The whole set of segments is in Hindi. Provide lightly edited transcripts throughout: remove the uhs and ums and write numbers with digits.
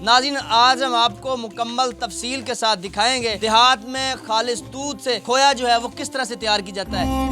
नाज़रीन, आज हम आपको मुकम्मल तफसील के साथ दिखाएंगे देहात में खालिस दूध से खोया जो है वो किस तरह से तैयार की जाता है।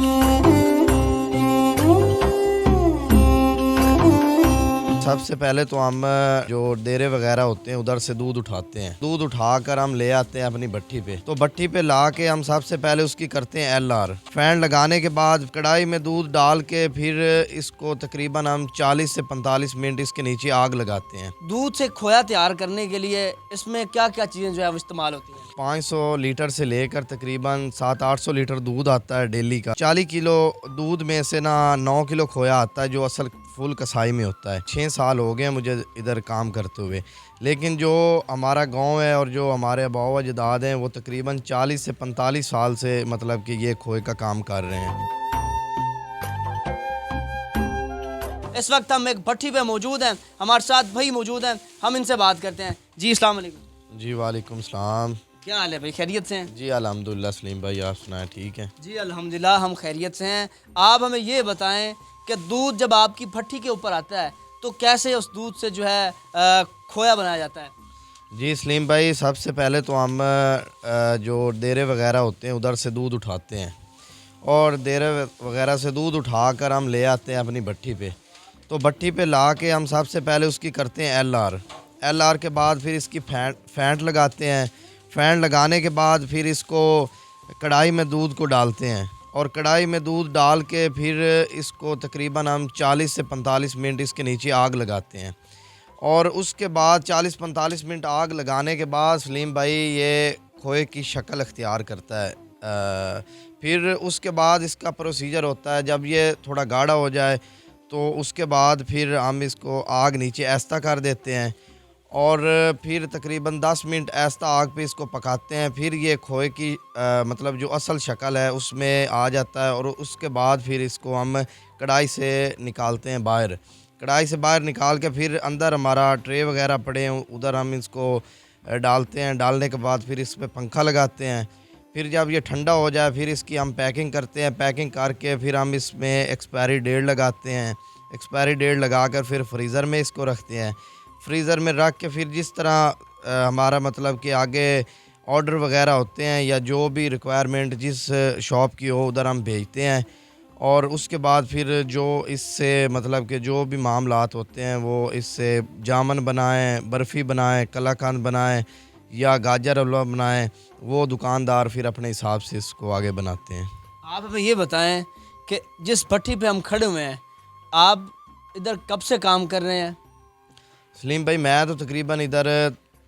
सबसे पहले तो हम जो डेरे वगैरह होते हैं उधर से दूध उठाते हैं। दूध उठाकर हम ले आते हैं अपनी भट्टी पे। तो भट्टी पे ला के हम सबसे पहले उसकी करते हैं LR। फैन लगाने के बाद कढ़ाई में दूध डाल के फिर इसको तकरीबन हम 40 से 45 मिनट इसके नीचे आग लगाते हैं। दूध से खोया तैयार करने के लिए इसमें क्या क्या चीज़ें जो है वो इस्तेमाल होती हैं? 500 लीटर से लेकर तकरीबन 700-800 लीटर दूध आता है डेली का। 40 किलो दूध में से ना 9 किलो खोया आता है जो असल फुल कसाई में होता है। 6 साल हो गए मुझे इधर काम करते हुए, लेकिन जो हमारा गांव है और जो हमारे अबाव अजदाद हैं वो तकरीबन 40 से 45 साल से मतलब कि ये खोए का काम कर रहे हैं। इस वक्त हम एक भट्टी पे मौजूद हैं, हमारे साथ भाई मौजूद हैं, हम इनसे बात करते हैं। जी अस्सलाम वालेकुम। जी वालेकुम सलाम। क्या हाल है भाई, खैरियत से हैं? जी अल्हम्दुलिल्लाह सलीम भाई, आप सुनाएं ठीक है? जी अल्हम्दुलिल्लाह हम खैरियत से हैं। आप हमें ये बताएं कि दूध जब आपकी भट्टी के ऊपर आता है तो कैसे उस दूध से जो है खोया बनाया जाता है? जी सलीम भाई, सबसे पहले तो हम जो डेरे वगैरह होते हैं उधर से दूध उठाते हैं और डेरे वगैरह से दूध उठाकर हम ले आते हैं अपनी भट्टी पे। तो भट्टी पे ला के हम सबसे पहले उसकी करते हैं LR के बाद फिर इसकी फैंट लगाते हैं। फैन लगाने के बाद फिर इसको कढ़ाई में दूध को डालते हैं और कढ़ाई में दूध डाल के फिर इसको तकरीबन हम 40 से 45 मिनट इसके नीचे आग लगाते हैं और उसके बाद 40-45 मिनट आग लगाने के बाद सलीम भाई ये खोए की शक्ल अख्तियार करता है। फिर उसके बाद इसका प्रोसीजर होता है, जब ये थोड़ा गाढ़ा हो जाए तो उसके बाद फिर हम इसको आग नीचे ऐस्ता कर देते हैं और फिर तकरीबन 10 मिनट ऐसा आग पे इसको पकाते हैं। फिर ये खोए की मतलब जो असल शक्ल है उसमें आ जाता है और उसके बाद फिर इसको हम कढ़ाई से निकालते हैं बाहर। कढ़ाई से बाहर निकाल के फिर अंदर हमारा ट्रे वगैरह पड़े हैं उधर हम इसको डालते हैं। डालने के बाद फिर इस पर पंखा लगाते हैं। फिर जब ये ठंडा हो जाए फिर इसकी हम पैकिंग करते हैं। पैकिंग करके फिर हम इसमें एक्सपायरी डेट लगाते हैं। एक्सपायरी डेट लगा कर फिर फ्रीज़र में इसको रखते हैं। फ्रीज़र में रख के फिर जिस तरह हमारा मतलब कि आगे ऑर्डर वगैरह होते हैं या जो भी रिक्वायरमेंट जिस शॉप की हो उधर हम भेजते हैं और उसके बाद फिर जो इससे मतलब कि जो भी मामलात होते हैं वो इससे जामन बनाएं, बर्फ़ी बनाएं, कलाकंद बनाएं या गाजर हलवा बनाएं, वो दुकानदार फिर अपने हिसाब से इसको आगे बनाते हैं। आप हमें ये बताएं कि जिस भट्टी पे हम खड़े हुए हैं, आप इधर कब से काम कर रहे हैं? सलीम भाई, मैं तो तकरीबन इधर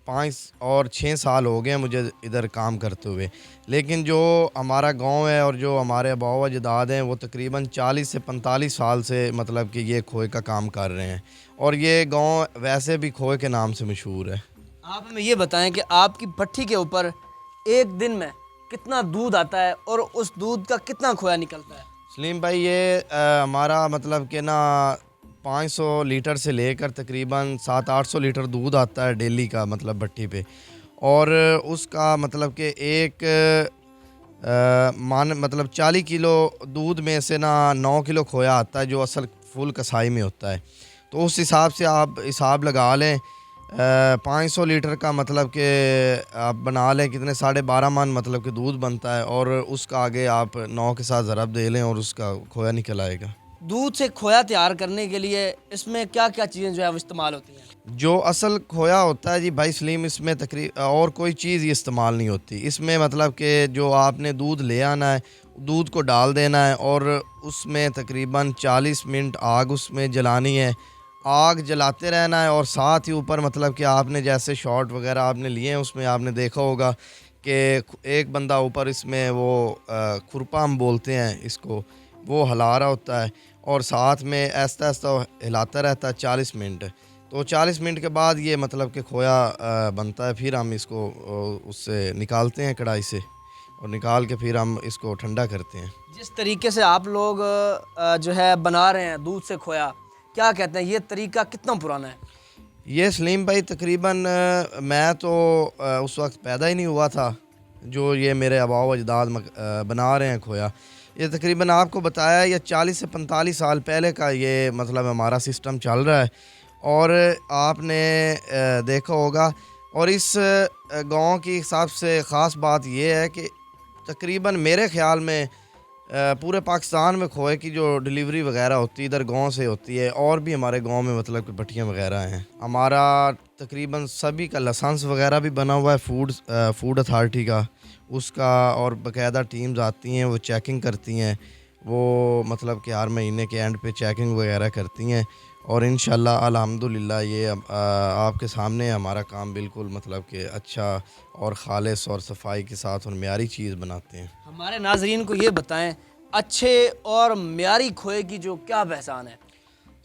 5 और 6 साल हो गए मुझे इधर काम करते हुए, लेकिन जो हमारा गांव है और जो हमारे अबाव अजदाद हैं वो तकरीबन 40 से 45 साल से मतलब कि ये खोए का काम कर रहे हैं और ये गांव वैसे भी खोए के नाम से मशहूर है। आप हमें ये बताएं कि आपकी भट्टी के ऊपर एक दिन में कितना दूध आता है और उस दूध का कितना खोया निकलता है? सलीम भाई, ये हमारा मतलब कि ना 500 लीटर से लेकर तकरीबन 700-800 लीटर दूध आता है डेली का मतलब भट्टी पे और उसका मतलब कि एक मतलब 40 किलो दूध में से ना 9 किलो खोया आता है जो असल फुल कसाई में होता है। तो उस हिसाब से आप हिसाब लगा लें 500 लीटर का मतलब कि आप बना लें कितने 12.5 मन मतलब कि दूध बनता है और उसका आगे आप 9 के साथ ज़रब दे लें और उसका खोया निकल आएगा। दूध से खोया तैयार करने के लिए इसमें क्या क्या चीज़ें जो है वो इस्तेमाल होती हैं? जो असल खोया होता है जी भाई सलीम, इसमें तकरीबन और कोई चीज़ ही इस्तेमाल नहीं होती। इसमें मतलब कि जो आपने दूध ले आना है, दूध को डाल देना है और उसमें तकरीबन 40 मिनट आग उसमें जलानी है। आग जलाते रहना है और साथ ही ऊपर मतलब कि आपने जैसे शॉट वगैरह आपने लिए हैं उसमें आपने देखा होगा कि एक बंदा ऊपर इसमें वो खुरपा हम बोलते हैं इसको, वो हिला रहा होता है और साथ में ऐसा ऐसा हिलाता रहता है 40 मिनट। तो 40 मिनट के बाद ये मतलब कि खोया बनता है। फिर हम इसको उससे निकालते हैं कढ़ाई से और निकाल के फिर हम इसको ठंडा करते हैं। जिस तरीके से आप लोग जो है बना रहे हैं दूध से खोया, क्या कहते हैं ये तरीका कितना पुराना है? ये सलीम भाई तकरीबन मैं तो उस वक्त पैदा ही नहीं हुआ था जो ये मेरे आबाओ अजदाद बना रहे हैं खोया। ये तकरीबन आपको बताया ये 40 से 45 साल पहले का ये मतलब हमारा सिस्टम चल रहा है और आपने देखा होगा। और इस गांव की हिसाब से ख़ास बात यह है कि तकरीबन मेरे ख़्याल में पूरे पाकिस्तान में खोए की जो डिलीवरी वगैरह होती है इधर गांव से होती है। और भी हमारे गांव में मतलब कि भट्टियाँ वगैरह हैं। हमारा तकरीबन सभी का लाइसेंस वगैरह भी बना हुआ है फूड अथॉरिटी का, उसका। और बाकायदा टीम्स आती हैं, वो चेकिंग करती हैं, वो मतलब कि हर महीने के एंड पे चेकिंग वगैरह करती हैं। और इंशाल्लाह अल्हम्दुलिल्लाह ये आपके सामने हमारा काम बिल्कुल मतलब कि अच्छा और ख़ालिस और सफाई के साथ और मेयारी चीज़ बनाते हैं। हमारे नाजरीन को ये बताएं, अच्छे और म्यारी खोए की जो क्या पहचान है?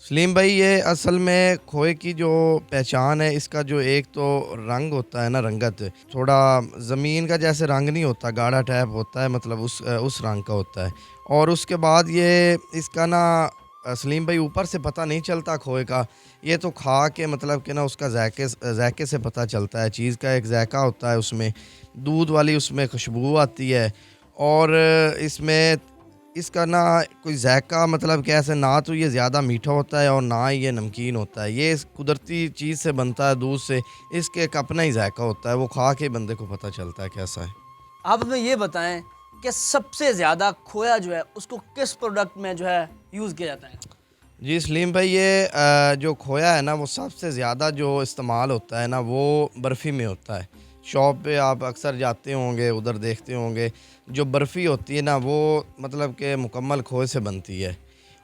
सलीम भाई, ये असल में खोए की जो पहचान है, इसका जो एक तो रंग होता है ना, रंगत थोड़ा ज़मीन का जैसे रंग नहीं होता, गाढ़ा टैप होता है, मतलब उस रंग का होता है। और उसके बाद ये इसका ना सलीम भाई ऊपर से पता नहीं चलता खोए का, ये तो खा के मतलब कि ना उसका जायके से पता चलता है। चीज़ का एक जायका होता है, उसमें दूध वाली उसमें खुशबू आती है। और इसमें इसका ना कोई जायका मतलब कि ऐसे ना तो ये ज़्यादा मीठा होता है और ना ही ये नमकीन होता है। ये इस कुदरती चीज़ से बनता है, दूध से। इसके एक अपना ही जायका होता है, वो खा के बंदे को पता चलता है कैसा है। आप हमें ये बताएं कि सबसे ज़्यादा खोया जो है उसको किस प्रोडक्ट में जो है यूज़ किया जाता है? जी सलीम भाई, ये जो खोया है ना, वो सबसे ज़्यादा जो इस्तेमाल होता है ना, वो बर्फ़ी में होता है। शॉप पे आप अक्सर जाते होंगे, उधर देखते होंगे, जो बर्फ़ी होती है ना, वो मतलब कि मुकम्मल खोए से बनती है।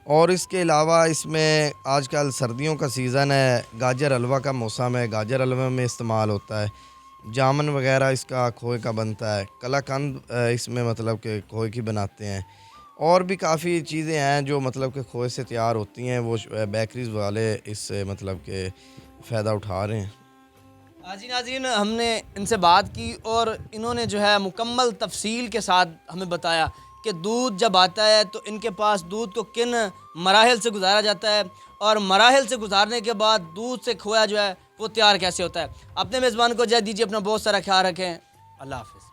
और इसके अलावा इसमें आजकल सर्दियों का सीज़न है, गाजर हलवा का मौसम है, गाजर हलवे में इस्तेमाल होता है। जामुन वगैरह इसका खोए का बनता है। कलाकंद इसमें मतलब कि खोए की बनाते हैं। और भी काफ़ी चीज़ें हैं जो मतलब कि खोए से तैयार होती हैं, वो बेकरीज़ वाले इससे मतलब कि फ़ायदा उठा रहे हैं। जी नाज़रीन, हमने इनसे बात की और इन्होंने जो है मुकम्मल तफसील के साथ हमें बताया कि दूध जब आता है तो इनके पास दूध को किन मराहिल से गुजारा जाता है और मराहिल से गुजारने के बाद दूध से खोया जो है वो तैयार कैसे होता है। अपने मेज़बान को इजाज़त दीजिए, अपना बहुत सारा ख्याल रखें। अल्लाह हाफ़िज़।